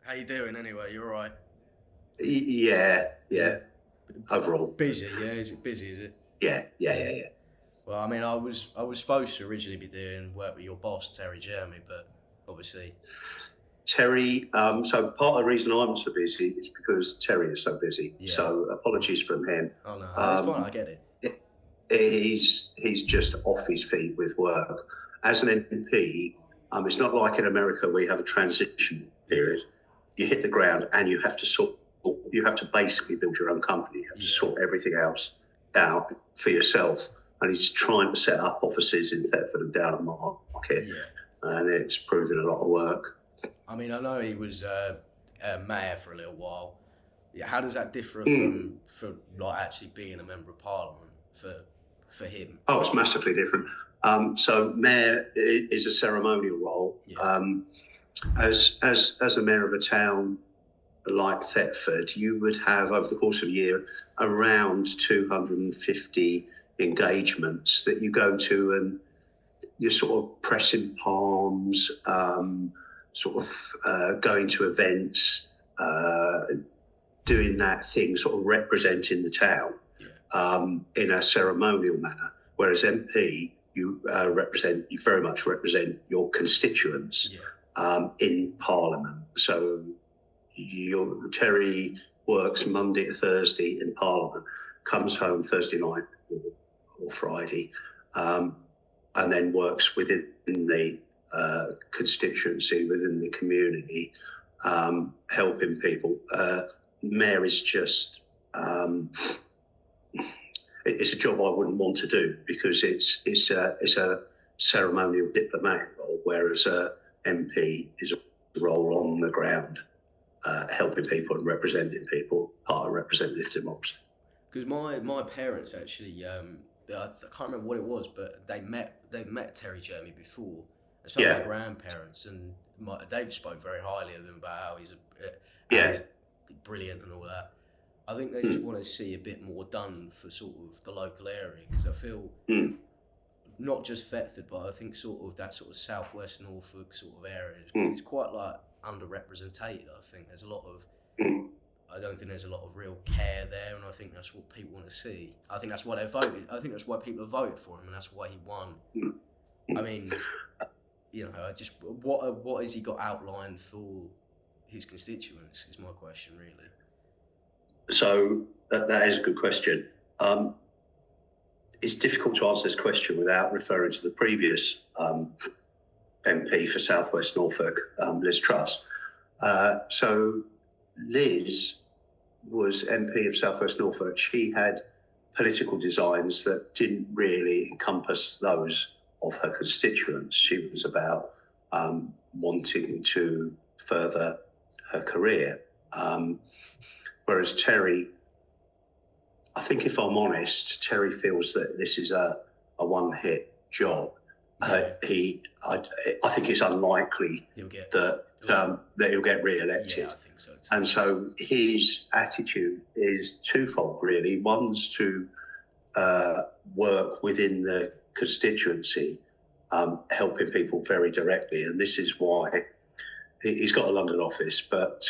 How you doing anyway? You all right? Yeah, yeah. Overall, Busy, yeah. Is it busy? Is it? yeah, yeah, Yeah. yeah, yeah. Well, I mean, I was supposed to originally be doing work with your boss, Terry Jermy, but obviously, Terry. So part of the reason I'm so busy is because Terry is so busy. yeah. So apologies from him. Oh no, it's fine. I Um, get it. he's just off his feet with work. As an MP, it's not like in America where you have a transition Yeah, period. You hit the ground and you have to sort. You have to basically build your own company. You have to yeah, sort everything else out for yourself. And he's trying to set up offices in Thetford and Down Market, yeah. and it's proving a lot of work. I mean, I know he was mayor for a little while. Yeah. How does that differ Mm. from like actually being a member of parliament for him? Oh, it's massively different. So mayor is a ceremonial role. Yeah, As a mayor of a town like Thetford, you would have over the course of a year around 250 engagements that you go to, and you're sort of pressing palms, going to events, doing that thing, sort of representing the town yeah, in a ceremonial manner. Whereas MP, you very much represent your constituents yeah. in Parliament. So Terry works Monday to Thursday in Parliament, comes home Thursday night or Friday, um, and then works within the constituency, within the community, helping people. Mary's just it's a job I wouldn't want to do because it's a ceremonial diplomatic role, whereas a MP is a role on the ground, helping people and representing people, part of representative democracy. Because my parents actually, I can't remember what it was, but they met Terry Jermy before, and so my Yeah, grandparents, and they've spoke very highly of him about how he's yeah, brilliant and all that. I think they just mm, want to see a bit more done for sort of the local area because I feel mm, not just Thetford, but I think sort of that sort of southwest Norfolk sort of area is mm, quite like underrepresented. I think there's a lot of mm. I don't think there's a lot of real care there, and I think that's what people want to see. I think that's why they voted. I think that's why people have voted for him, and that's why he won. mm. I mean, I just what has he got outlined for his constituents? Is my question really. So that is a good question. Um, it's difficult to answer this question without referring to the previous MP for South West Norfolk, Liz Truss. So Liz was MP of South West Norfolk. She had political designs that didn't really encompass those of her constituents. She was about wanting to further her career. Whereas Terry, I think if I'm honest, Terry feels that this is a one-hit job. Yeah, I think it's unlikely he'll get. that he'll get Yeah, re-elected. I think so too. And so his attitude is twofold, really. One's to work within the constituency, helping people very directly. And this is why he's got a London office, but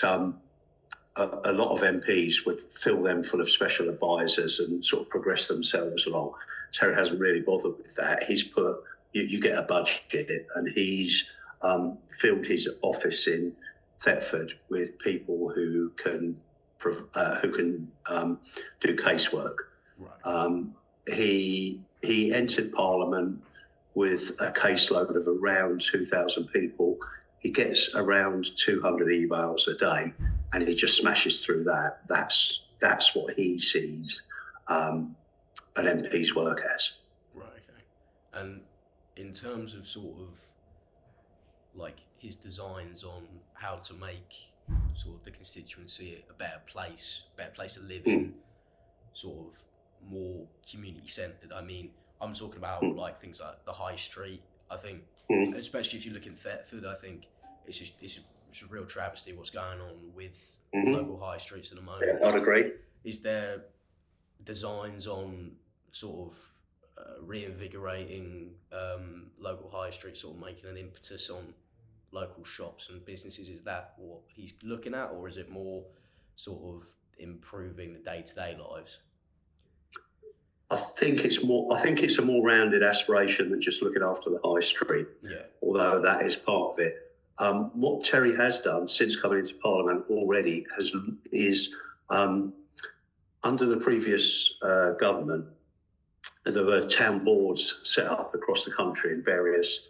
a lot of MPs would fill them full of special advisors and sort of progress themselves along. Terry hasn't really bothered with that. He's put, you get a budget, and he's filled his office in Thetford with people who can do casework. Right. He entered Parliament with a caseload of around 2,000 people. He gets around 200 emails a day, and he just smashes through that. That's what he sees an MP's work as. Right. Okay. And in terms of sort of like his designs on how to make sort of the constituency a better place to live in, Mm, sort of more community centred. I mean, I'm talking about mm, like things like the high street. I think, mm, especially if you look in Thetford, I think it's a real travesty what's going on with mm. local high streets at the Yeah, moment. I'd agree. Is there designs on sort of reinvigorating local high streets, sort of making an impetus on local shops and businesses? Is that what he's looking at, or is it more sort of improving the day-to-day lives? I think it's more. I think it's a more rounded aspiration than just looking after the high street. Yeah. Although that is part of it. What Terry has done since coming into Parliament already is under the previous government, there were town boards set up across the country in various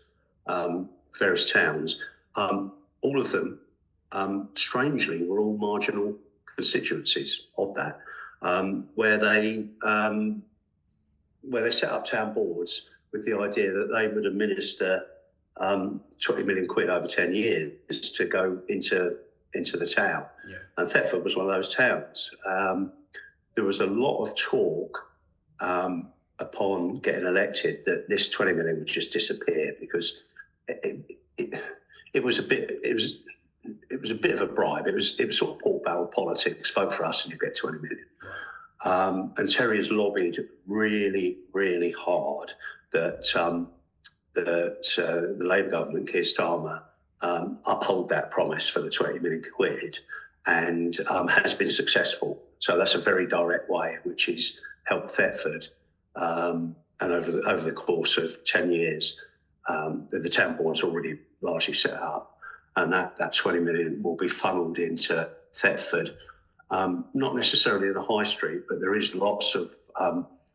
towns. All of them, strangely, were all marginal constituencies of that, where they set up town boards with the idea that they would administer 20 million quid over 10 years to go into the town. Yeah. And Thetford was one of those towns. There was a lot of talk upon getting elected that this 20 million would just disappear because it was a bit of a bribe. It was sort of pork barrel politics. Vote for us and you get 20 million. And Terry has lobbied really, really hard that the Labour government, Keir Starmer, uphold that promise for the 20 million quid, and has been successful. So that's a very direct way, which has helped Thetford. And over the course of 10 years, the town board's already largely set up, and that 20 million will be funneled into Thetford. Not necessarily in the high street, but there is lots of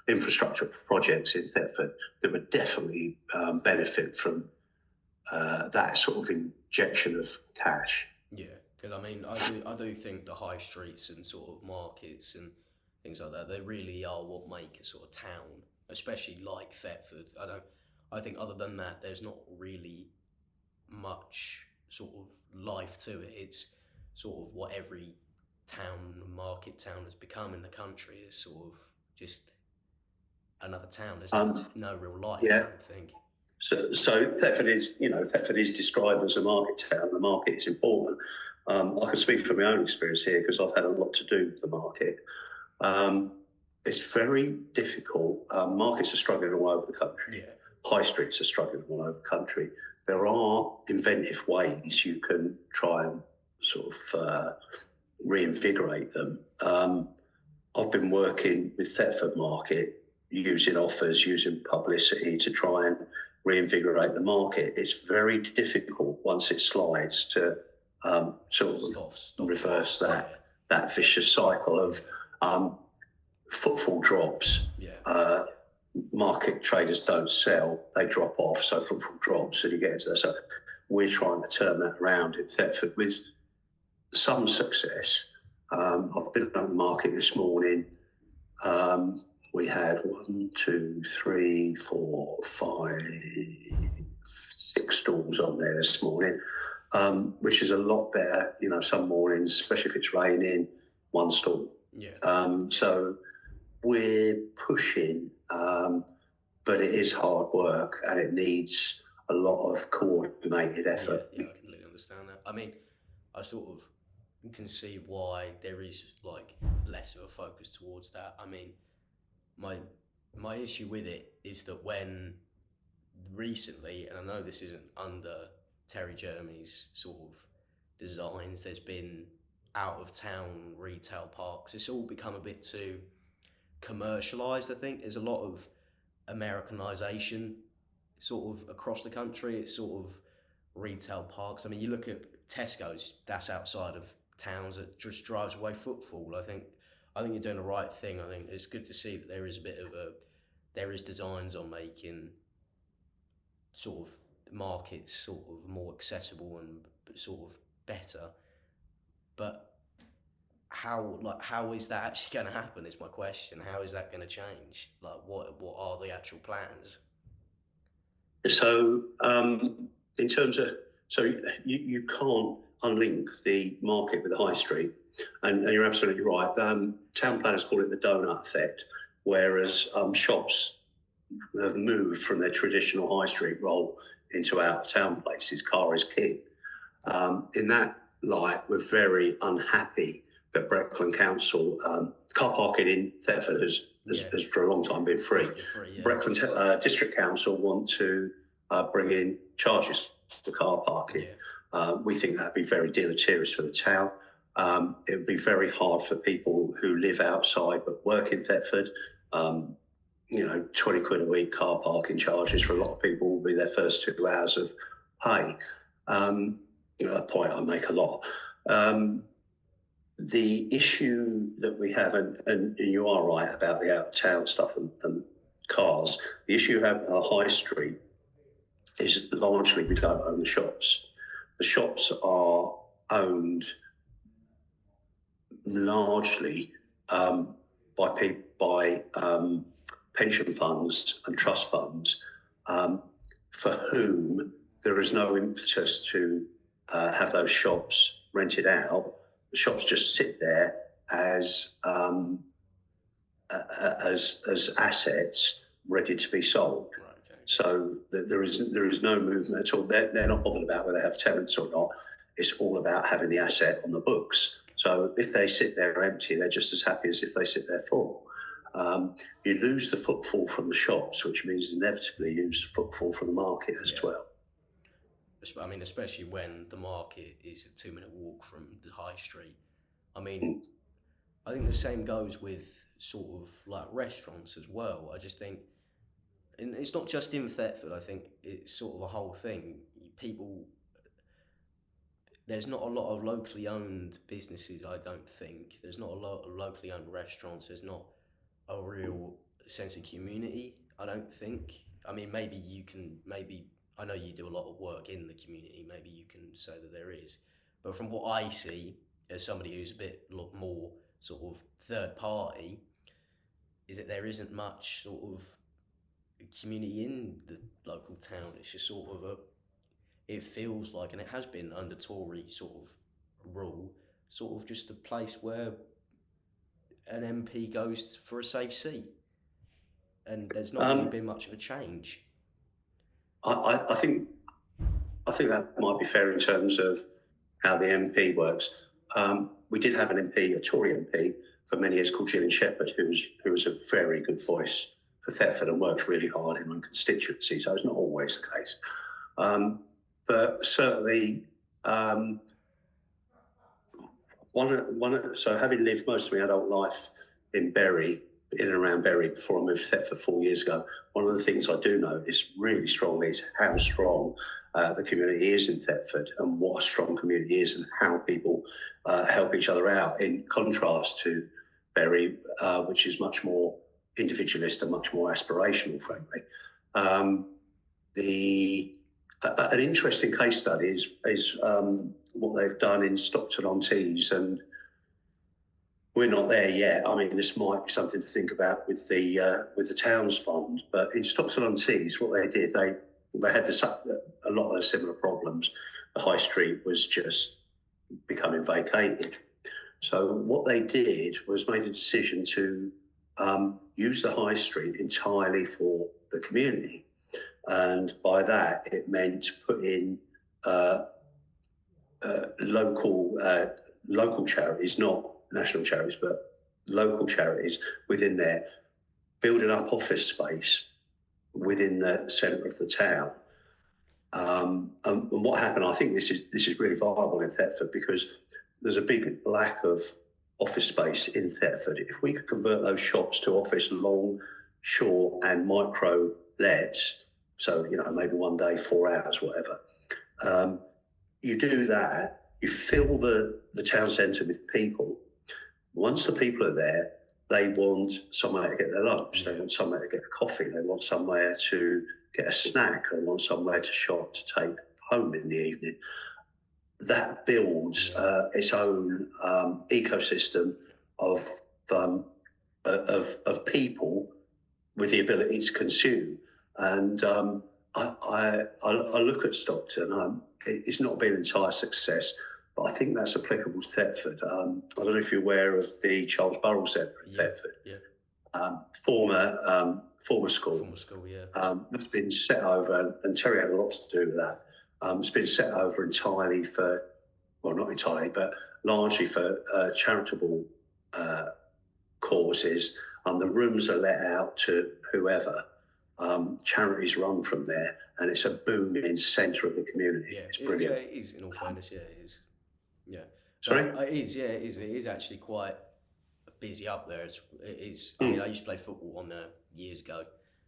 infrastructure projects in Thetford that would definitely benefit from that sort of injection of cash. Yeah, because I mean, I do think the high streets and sort of markets and things like that, they really are what make a sort of town, especially like Thetford. I think other than that, there's not really much sort of life to it. It's sort of what every market town has become in the country, is sort of just another town. There's no real life, yeah. I don't think. So Thetford is described as a market town. The market is important. I can speak from my own experience here because I've had a lot to do with the market. It's very difficult. Markets are struggling all over the country. Yeah. High streets are struggling all over the country. There are inventive ways you can try and sort of reinvigorate them. I've been working with Thetford Market, using offers, using publicity to try and reinvigorate the market. It's very difficult once it slides to sort of reverse that vicious cycle of footfall drops. Yeah. Market traders don't sell, they drop off, so footfall drops and you get into that. So we're trying to turn that around in Thetford with some success. I've been at the market this morning. We had 1, 2, 3, 4, 5, 6 stalls on there this morning, which is a lot better. You know, some mornings, especially if it's raining, 1 stall. Yeah. So we're pushing, but it is hard work and it needs a lot of coordinated effort. Yeah, I completely understand that. I mean, I sort of can see why there is like less of a focus towards that. I mean, my issue with it is that when recently, and I know this isn't under Terry Jermy's sort of designs, there's been out of town retail parks. It's all become a bit too commercialized. I think there's a lot of Americanization sort of across the country. It's sort of retail parks. I mean, you look at Tesco's, that's outside of towns, that just drives away footfall. I think you're doing the right thing. I think it's good to see that there is designs on making sort of markets sort of more accessible and sort of better. But how is that actually going to happen is my question. How is that going to change? Like, what are the actual plans? So in terms of, so you can't unlink the market with the high street, and you're absolutely right. Town planners call it the donut effect, whereas shops have moved from their traditional high street role into out of town places. Car is king. In that light, we're very unhappy that Breckland Council, car parking in Thetford has for a long time been free. Yeah. Breckland District Council want to bring in charges for car parking. We think that'd be very deleterious for the town. It would be very hard for people who live outside but work in Thetford. 20 quid a week car parking charges for a lot of people will be their first 2 hours of pay. A point I make a lot. The issue that we have, and you are right about the out of town stuff and cars, the issue you have at our high street is largely we don't own the shops. The shops are owned largely by pension funds and trust funds for whom there is no impetus to have those shops rented out. The shops just sit there as assets ready to be sold. Right, okay. So there is no movement at all. They're not bothered about whether they have tenants or not. It's all about having the asset on the books. So if they sit there empty, they're just as happy as if they sit there full. You lose the footfall from the shops, which means inevitably you lose the footfall from the market as well. I mean, especially when the market is a 2-minute walk from the high street. I mean, I think the same goes with sort of like restaurants as well. I just think, and it's not just in Thetford, I think it's sort of a whole thing. There's not a lot of locally owned businesses, I don't think. There's not a lot of locally owned restaurants. There's not a real sense of community, I don't think. I mean, I know you do a lot of work in the community, maybe you can say that there is. But from what I see, as somebody who's a lot more sort of third party, is that there isn't much sort of community in the local town. It's just sort of it feels like, and it has been under Tory sort of rule, sort of just a place where an MP goes for a safe seat. And there's not really been much of a change. I think that might be fair in terms of how the MP works. We did have an MP, a Tory MP, for many years called Gillian Shepherd, who was a very good voice for Thetford and works really hard in her constituency. So it's not always the case, but certainly So having lived most of my adult life in Bury, in and around Bury, before I moved to Thetford 4 years ago, one of the things I do notice really strongly is how strong the community is in Thetford, and what a strong community is, and how people help each other out, in contrast to Bury, which is much more individualist and much more aspirational, frankly. An interesting case study is what they've done in Stockton-on-Tees, and we're not there yet. I mean, this might be something to think about with the Towns Fund. But in Stockton-on-Tees, what they did, they had a lot of similar problems. The high street was just becoming vacated. So what they did was made a decision to use the high street entirely for the community. And by that, it meant put in local charities, not national charities, but local charities within there, building up office space within the centre of the town. And what happened, I think this is really viable in Thetford, because there's a big lack of office space in Thetford. If we could convert those shops to office, long, short and micro lets, so, maybe 1 day, 4 hours, whatever, you do that, you fill the town centre with people. Once the people are there, they want somewhere to get their lunch, they want somewhere to get a coffee, they want somewhere to get a snack, they want somewhere to shop to take home in the evening. That builds its own ecosystem of people with the ability to consume. And I look at Stockton. It's not been an entire success, but I think that's applicable to Thetford. I don't know if you're aware of the Charles Burrell Centre in Thetford. Yeah. Former school. Former school, yeah. It's been set over, and Terry had a lot to do with that. It's been set over entirely for, well, not entirely, but largely for charitable causes. The rooms are let out to whoever. Charities run from there, and it's a booming centre of the community. Yeah, It's brilliant. it is. In all fairness, yeah, it is. Yeah, Sorry? it is. Yeah, it is. It is actually quite busy up there. It is. I mean, I Mm, used to play football on there years ago,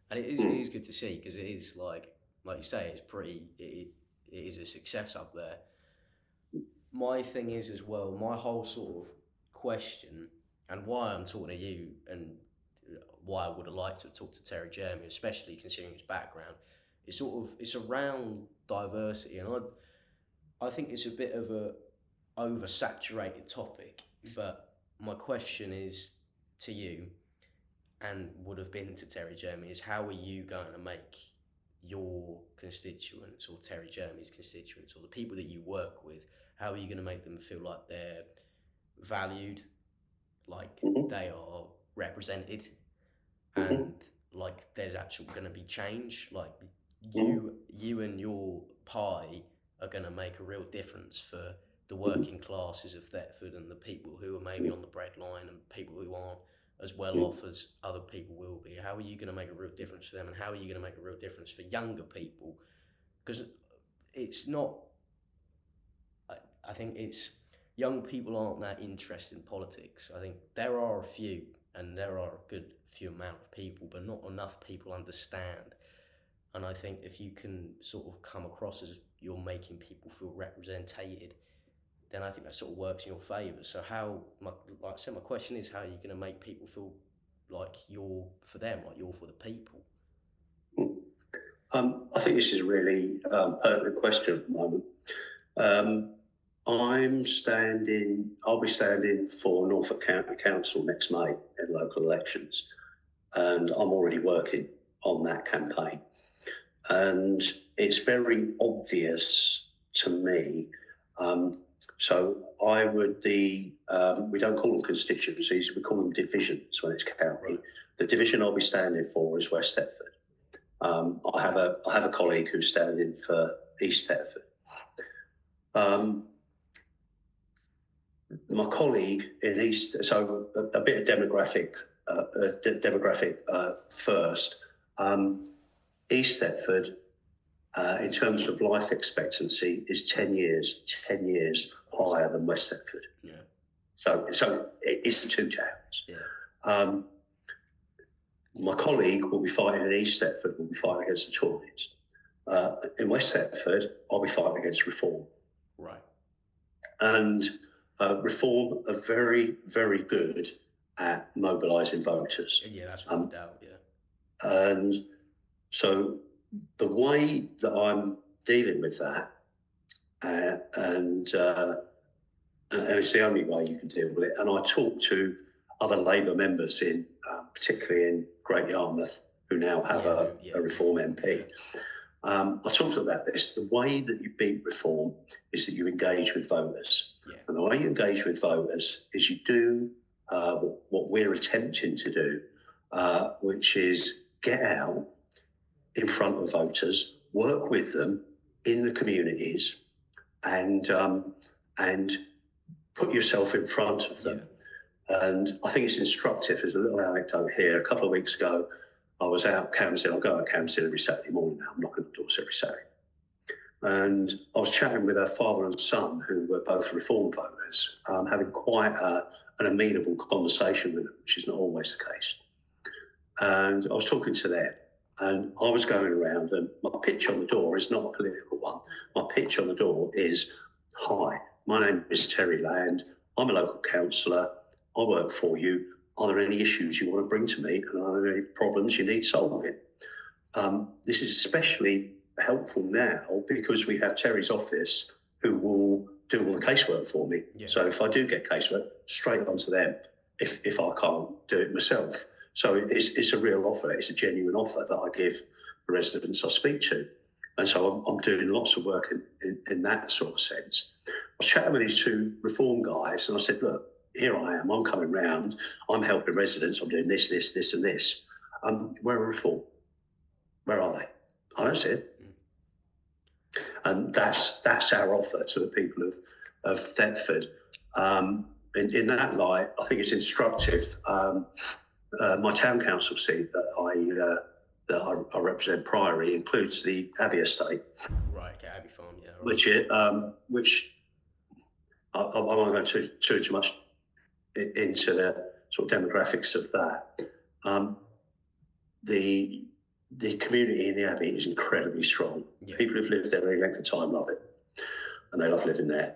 and it is. It mm, is good to see because it is like you say, it's pretty. It is a success up there. My thing is as well. My whole sort of question and why I'm talking to you and why I would have liked to talk to Terry Jermy, especially considering his background, it's around diversity, and I think it's a bit of a oversaturated topic. But my question is to you, and would have been to Terry Jermy, is how are you going to make your constituents or Terry Jermy's constituents or the people that you work with, how are you going to make them feel like they're valued, like mhm, they are represented, mhm, and like there's actually going to be change, like mhm, you and your pie are going to make a real difference for the mhm, working classes of Thetford and the people who are maybe on the breadline and people who aren't as well mhm, off as other people will be. How are you going to make a real difference for them, and how are you going to make a real difference for younger people? Because it's not, I, I think it's young people aren't that interested in politics. I think there are a few, and there are a good few amount of people, but not enough people understand. And I think if you can sort of come across as you're making people feel represented, then I think that sort of works in your favour. So like I said, my question is, how are you going to make people feel like you're for them, like you're for the people? mhm. I think this is a really pertinent question at the moment. Um, I'll be standing for Norfolk County Council next May in local elections, and I'm already working on that campaign. And it's very obvious to me. Um, so we don't call them constituencies, we call them divisions when it's Right. county. The division I'll be standing for is West Thetford. I have a colleague who's standing for East Thetford. Um, my colleague in East, so a bit of demographic first. East Thetford, in terms of life expectancy, is 10 years higher than West Thetford. Yeah. So it's two towns. Yeah. Um, my colleague will be fighting in East Thetford, will be fighting against the Tories. In West Thetford, I'll be fighting against Reform. Right. And Reform are very, very good at mobilising voters. Yeah, that's without a doubt. Yeah. And so the way that I'm dealing with that, uh, and, uh, and it's the only way you can deal with it. And I talk to other Labour members particularly in Great Yarmouth, who now have a Reform MP. Yeah. I talked to them about this. The way that you beat Reform is that you engage with voters. Yeah. And the way you engage with voters is you do what we're attempting to do, which is get out in front of voters, work with them in the communities, and put yourself in front of them. Yeah. And I think it's instructive. There's a little anecdote here. A couple of weeks ago, I was out canvassing. I go out canvassing every Saturday morning now. I'm knocking on doors every Saturday. And I was chatting with a father and son who were both Reform voters, having quite an amenable conversation with them, which is not always the case. And I was talking to them, and I was going around, and my pitch on the door is not a political one. My pitch on the door is, "Hi, my name is Terry Land. I'm a local councillor. I work for you. Are there any issues you want to bring to me? And are there any problems you need solving?" This is especially helpful now because we have Terry's office who will do all the casework for me. Yeah. So if I do get casework, straight onto them if I can't do it myself. So it's a real offer. It's a genuine offer that I give the residents I speak to. And so I'm doing lots of work in that sort of sense. I was chatting with these two Reform guys, and I said, "Look, here I am. I'm coming round. I'm helping residents. I'm doing this, and this. Where are Reform? Where are they? I don't see it." And that's our offer to the people of Thetford. In that light, I think it's instructive. My town council seat that that I represent, Priory, includes the Abbey estate, Right, okay, Abbey Farm, yeah. Right. which I won't go too much into the sort of demographics of that. The community in the Abbey is incredibly strong. Yeah. People who've lived there any length of time love it, and they love living there.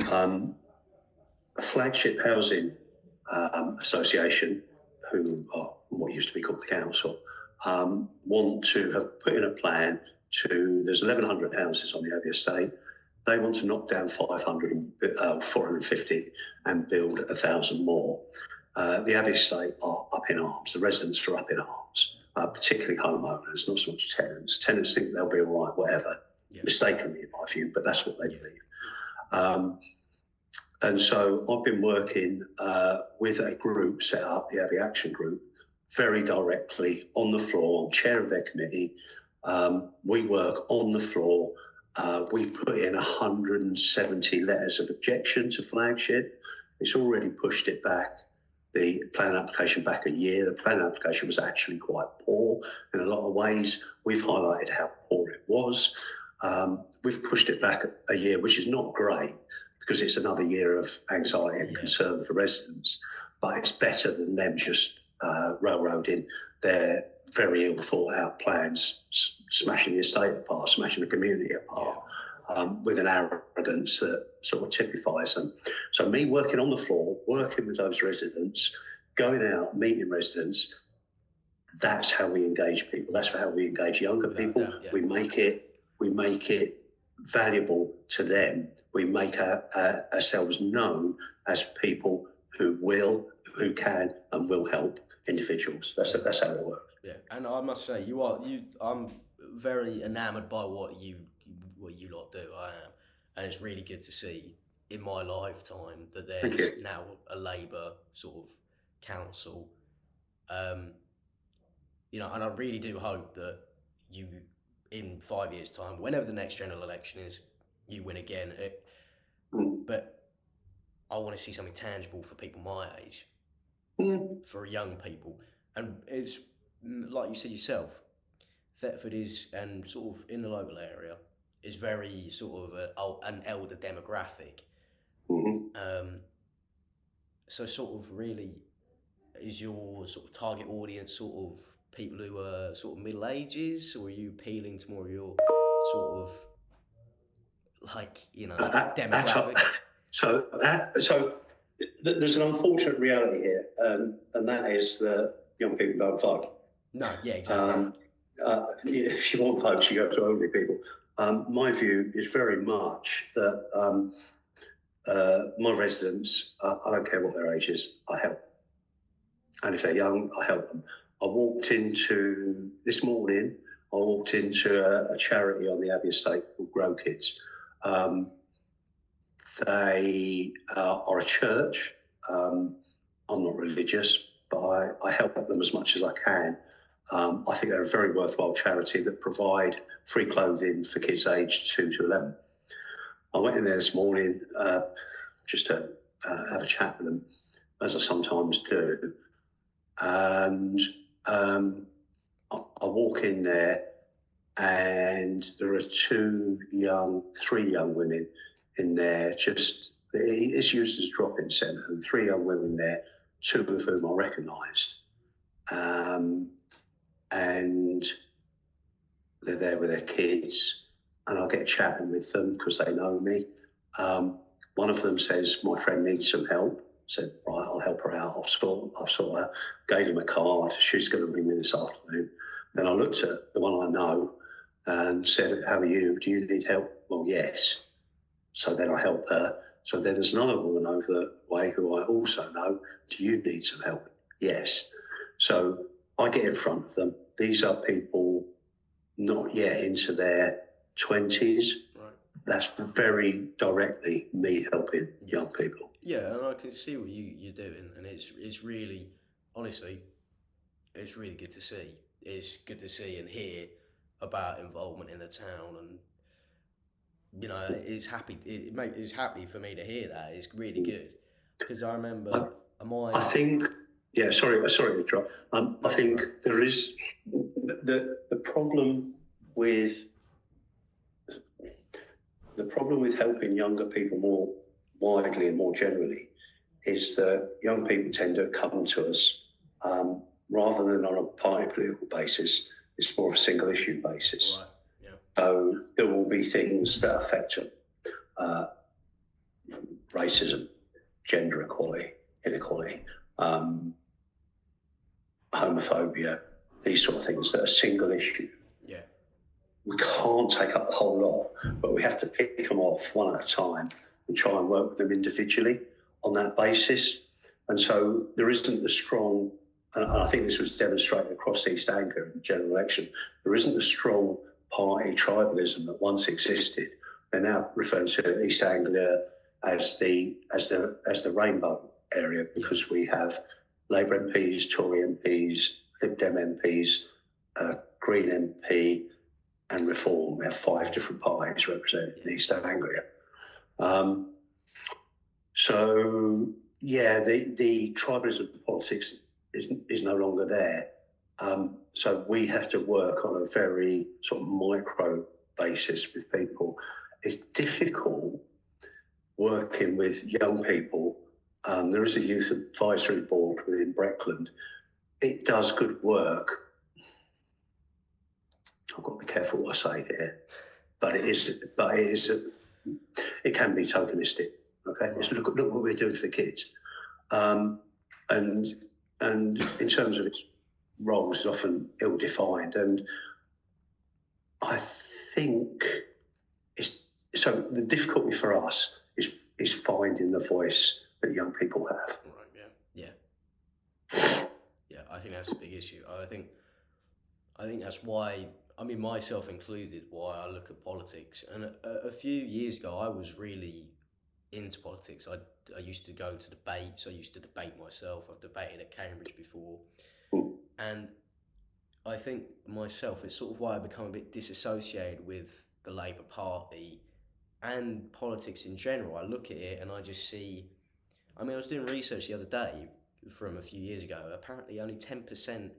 A flagship housing association, who are what used to be called the council, want to have put in a plan to, there's 1,100 houses on the Abbey estate. They want to knock down 450 and build 1,000 more. The Abbey estate are up in arms. The residents are up in arms, particularly homeowners, not so much tenants. Tenants think they'll be all right, whatever. Yeah. Mistakenly, in my view, but that's what they believe. And so I've been working with a group set up, the Abbey Action Group, very directly on the floor. I'm chair of their committee. We work on the floor. We put in 170 letters of objection to flagship. It's already pushed it back, the planning application, back a year. The planning application was actually quite poor in a lot of ways. We've highlighted how poor it was. We've pushed it back a year, which is not great, because it's another year of anxiety and concern for residents. But it's better than them just railroading their very ill thought out plans, smashing the estate apart, smashing the community apart, with an arrogance that sort of typifies them. So me working on the floor, working with those residents, going out, meeting residents, that's how we engage people. That's how we engage younger people. We make it valuable to them. We make ourselves known as people who can and will help individuals. That's how it works. Yeah, and I must say, I'm very enamoured by what you lot do. I am, and it's really good to see in my lifetime that there's now a Labour sort of council. And I really do hope that you, in 5 years' time, whenever the next general election is, you win again. But I want to see something tangible for people my age, for young people. And it's, like you said yourself, Thetford is, and sort of in the local area, is very sort of an elder demographic. So sort of really, is your sort of target audience sort of people who are sort of middle ages, or are you appealing to more of your sort of demographic? So there's an unfortunate reality here, and that is that young people don't vote. No, yeah, exactly. If you want votes, you go to elderly people. My view is very much that my residents, I don't care what their age is, I help. And if they're young, I help them. This morning, I walked into a charity on the Abbey estate called Grow Kids. They are a church. I'm not religious, but I help them as much as I can. I think they're a very worthwhile charity that provide free clothing for kids aged 2 to 11. I went in there this morning just to have a chat with them, as I sometimes do. And I walk in there, and there are three young women in there. It's used as a drop-in centre, and 3 young women there, 2 of whom I recognised. And they're there with their kids, and I get chatting with them because they know me. One of them says, my friend needs some help. I said, right, I'll help her out. I'll sort her. Gave him a card. She's going to ring me this afternoon. Then I looked at the one I know and said, how are you? Do you need help? Well, yes. So then I help her. So then there's another woman over the way who I also know. Do you need some help? Yes. So I get in front of them. These are people not yet into their 20s. Right. That's very directly me helping young people. Yeah, and I can see what you're doing, and it's really, honestly, it's really good to see. It's good to see and hear about involvement in the town, and it's happy for me to hear that. It's really good, because I remember I think Yeah, sorry to drop. I think there is the problem with helping younger people more widely and more generally is that young people tend to come to us rather than on a party political basis. It's more of a single issue basis. Right. Yeah. So there will be things that affect them: racism, gender equality, inequality, homophobia, these sort of things that are single issue. Yeah. We can't take up the whole lot, but we have to pick them off one at a time and try and work with them individually on that basis. And so there isn't a strong, and I think this was demonstrated across East Anglia in the general election, there isn't a strong party tribalism that once existed. They're now referring to East Anglia as the rainbow area, because we have Labour MPs, Tory MPs, Lib Dem MPs, Green MP, and Reform. We have 5 different parties represented in East Anglia. So yeah, the tribalism of politics is no longer there. So we have to work on a very sort of micro basis with people. It's difficult working with young people. There is a youth advisory board within Breckland. It does good work. I've got to be careful what I say here, but it can be tokenistic. Okay, right. Look what we're doing for the kids, and in terms of its roles, it's often ill-defined, and I think so. The difficulty for us is finding the voice that young people have. Right. Yeah. Yeah. I think that's a big issue. I think that's why, I mean, myself included, why I look at politics. And a few years ago, I was really into politics. I used to go to debates. I used to debate myself. I've debated at Cambridge before. And I think myself, it's sort of why I become a bit disassociated with the Labour Party and politics in general. I look at it and I just see, I mean, I was doing research the other day from a few years ago. Apparently only 10%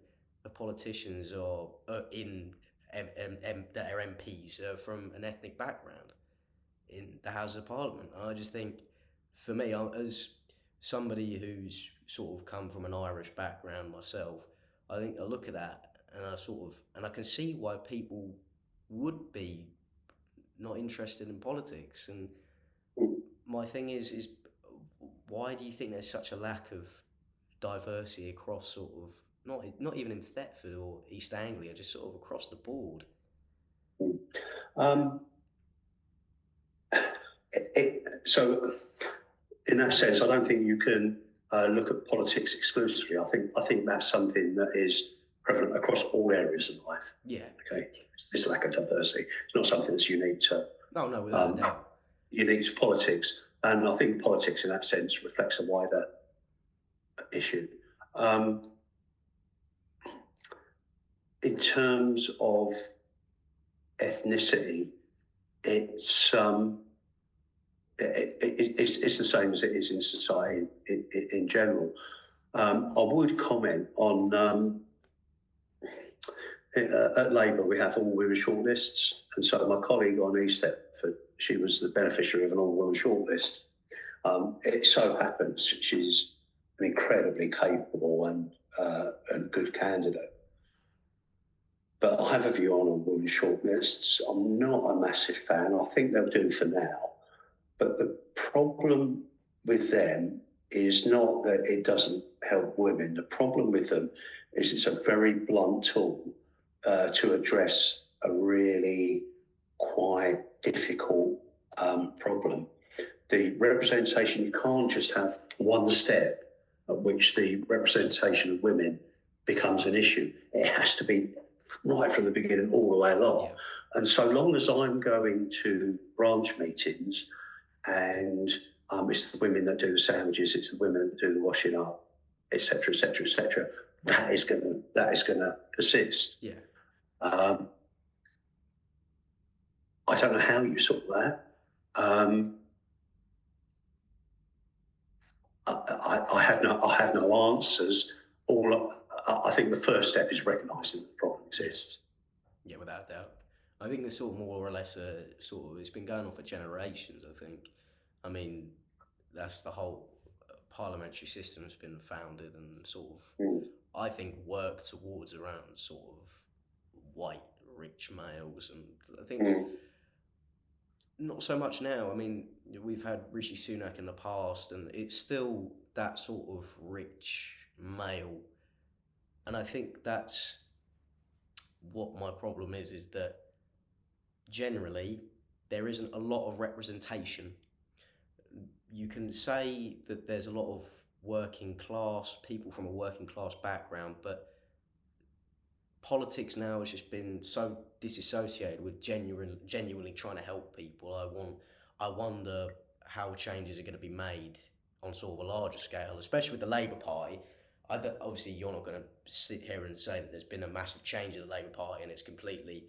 of politicians are that are MPs from an ethnic background in the House of Parliament. And I just think, for me, as somebody who's sort of come from an Irish background myself, I think I look at that and I can see why people would be not interested in politics. And my thing is why do you think there's such a lack of diversity across sort of, not even in Thetford or East Anglia, just sort of across the board? So in that sense, I don't think you can look at politics exclusively. I think that's something that is prevalent across all areas of life. Yeah. Okay. This lack of diversity. It's not something that's unique to. No, without a doubt. Unique to politics, and I think politics in that sense reflects a wider issue. In terms of ethnicity, it's the same as it is in society in general. I would comment on at Labour we have all women shortlists, and so my colleague on East Thetford, she was the beneficiary of an all women shortlist. It so happens she's an incredibly capable and good candidate. But I have a view on all women shortlists. I'm not a massive fan. I think they'll do for now. But the problem with them is not that it doesn't help women. The problem with them is it's a very blunt tool to address a really quite difficult problem. The representation, you can't just have one step at which the representation of women becomes an issue. It has to be right from the beginning all the way along. Yeah. And so long as I'm going to branch meetings and it's the women that do the sandwiches, it's the women that do the washing up, etc., etc., etc., that is gonna persist. Yeah. I don't know how you sort that. I have no answers, I think the first step is recognising that the problem exists. Yeah, without a doubt. I think it's sort of more or less it's been going on for generations, I think. I mean, that's the whole parliamentary system has been founded and sort of, I think, worked towards around sort of white, rich males. And I think not so much now. I mean, we've had Rishi Sunak in the past, and it's still that sort of rich male. And I think that's what my problem is that generally there isn't a lot of representation. You can say that there's a lot of working class people from a working class background, but politics now has just been so disassociated with genuinely trying to help people. I wonder how changes are going to be made on sort of a larger scale, especially with the Labour Party. Obviously, you're not going to sit here and say that there's been a massive change in the Labour Party and it's completely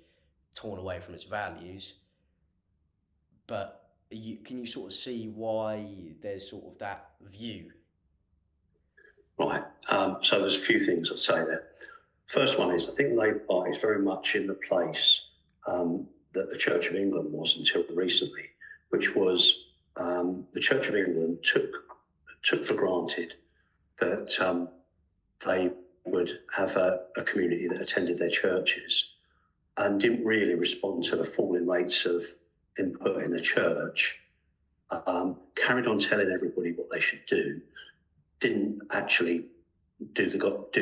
torn away from its values. But can you sort of see why there's sort of that view? Right. So there's a few things I'd say there. First one is, I think the Labour Party is very much in the place that the Church of England was until recently, which was the Church of England took for granted that they would have a community that attended their churches and didn't really respond to the falling rates of input in the church, carried on telling everybody what they should do, didn't actually do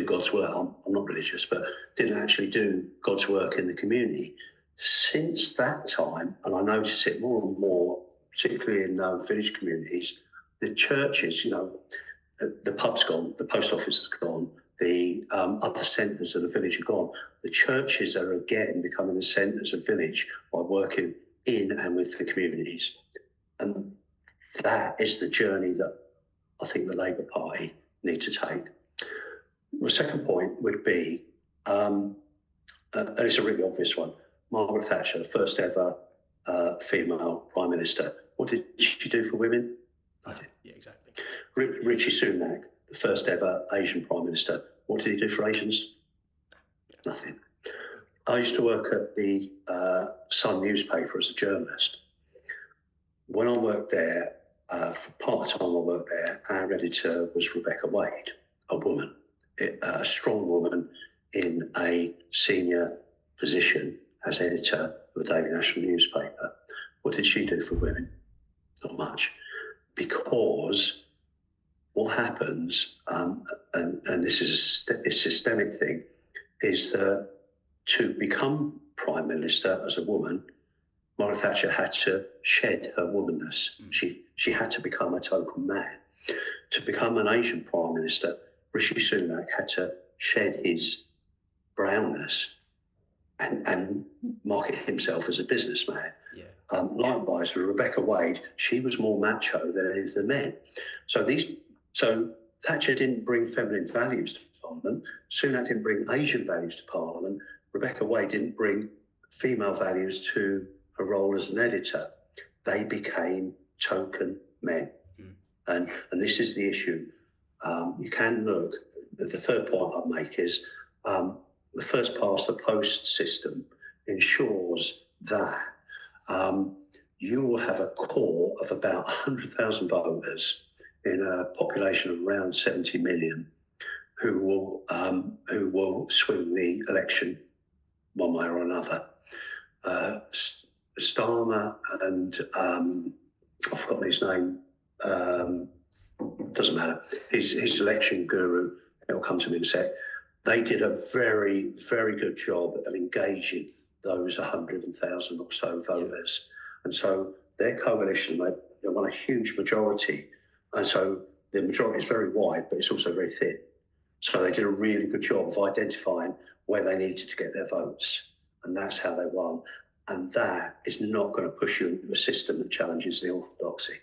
God's work. I'm not religious, but didn't actually do God's work in the community. Since that time, and I notice it more and more, particularly in village communities, the churches, the pub's gone, the post office has gone, the other centres of the village are gone. The churches are again becoming the centres of village by working in and with the communities. And that is the journey that I think the Labour Party need to take. The second point would be, and it's a really obvious one, Margaret Thatcher, the first ever female Prime Minister. What did she do for women? Nothing. Yeah, exactly. Rishi Sunak, the first ever Asian Prime Minister. What did he do for Asians? Nothing. I used to work at the Sun newspaper as a journalist. When I worked there, for part of the time I worked there, our editor was Rebecca Wade, a woman, a strong woman in a senior position as editor of the Daily National newspaper. What did she do for women? Not much. Because what happens, and this is a systemic thing, is that to become Prime Minister as a woman, Margaret Thatcher had to shed her womanness. She had to become a token man. To become an Asian Prime Minister, Rishi Sunak had to shed his brownness and market himself as a businessman. Yeah. Likewise, with Rebecca Wade, she was more macho than any of the men. So Thatcher didn't bring feminine values to Parliament. Sunak didn't bring Asian values to Parliament. Rebecca Wade didn't bring female values to her role as an editor. They became token men. And this is the issue. You can look, the third point I'd make is the first past the post system ensures that you will have a core of about 100,000 voters in a population of around 70 million who will swing the election one way or another. Starmer and I've forgotten his name. Doesn't matter. His election guru. It'll come to me in a sec. They did a very, very good job of engaging those 100,000 or so voters, and so their coalition they won a huge majority, and so the majority is very wide, but it's also very thin. So they did a really good job of identifying where they needed to get their votes, and that's how they won. And that is not going to push you into a system that challenges the orthodoxy.